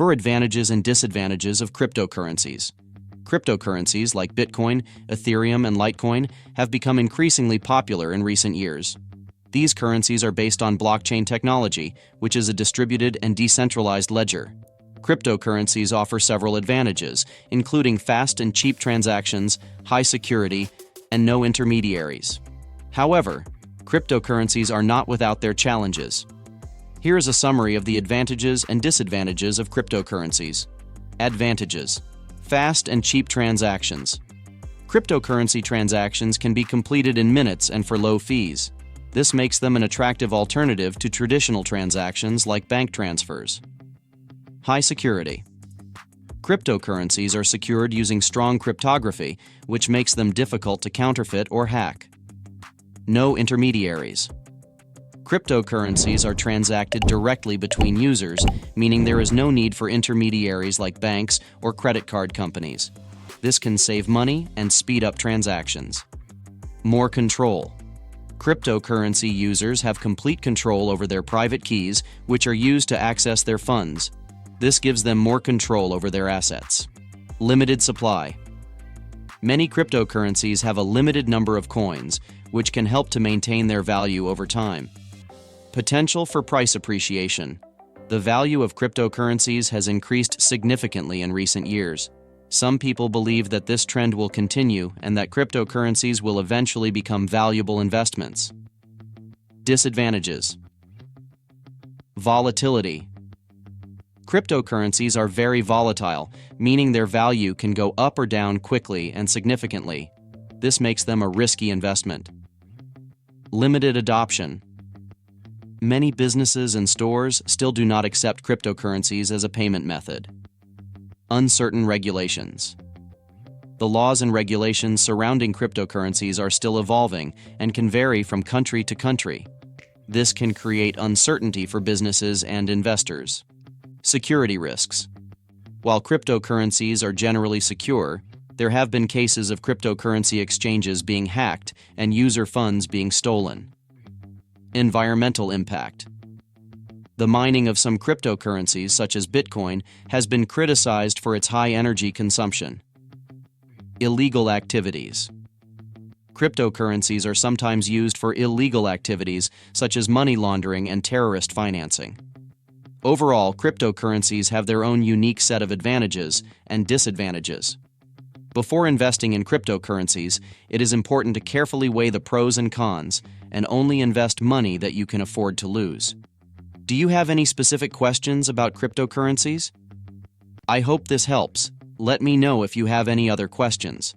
For advantages and disadvantages of cryptocurrencies. Cryptocurrencies like Bitcoin, Ethereum, and Litecoin have become increasingly popular in recent years. These currencies are based on blockchain technology, which is a distributed and decentralized ledger. Cryptocurrencies offer several advantages, including fast and cheap transactions, high security, and no intermediaries. However, cryptocurrencies are not without their challenges. Here is a summary of the advantages and disadvantages of cryptocurrencies. Advantages: fast and cheap transactions. Cryptocurrency transactions can be completed in minutes and for low fees. This makes them an attractive alternative to traditional transactions like bank transfers. High security. Cryptocurrencies are secured using strong cryptography, which makes them difficult to counterfeit or hack. No intermediaries. Cryptocurrencies are transacted directly between users, meaning there is no need for intermediaries like banks or credit card companies. This can save money and speed up transactions. More control. Cryptocurrency users have complete control over their private keys, which are used to access their funds. This gives them more control over their assets. Limited supply. Many cryptocurrencies have a limited number of coins, which can help to maintain their value over time. Potential for price appreciation. The value of cryptocurrencies has increased significantly in recent years. Some people believe that this trend will continue and that cryptocurrencies will eventually become valuable investments. Disadvantages. Volatility. Cryptocurrencies are very volatile, meaning their value can go up or down quickly and significantly. This makes them a risky investment. Limited adoption. Many businesses and stores still do not accept cryptocurrencies as a payment method. Uncertain regulations. The laws and regulations surrounding cryptocurrencies are still evolving and can vary from country to country. This can create uncertainty for businesses and investors. Security risks. While cryptocurrencies are generally secure, there have been cases of cryptocurrency exchanges being hacked and user funds being stolen. Environmental impact. The mining of some cryptocurrencies, such as Bitcoin, has been criticized for its high energy consumption. Illegal activities. Cryptocurrencies are sometimes used for illegal activities, such as money laundering and terrorist financing. Overall, cryptocurrencies have their own unique set of advantages and disadvantages. Before investing in cryptocurrencies, it is important to carefully weigh the pros and cons and only invest money that you can afford to lose. Do you have any specific questions about cryptocurrencies? I hope this helps. Let me know if you have any other questions.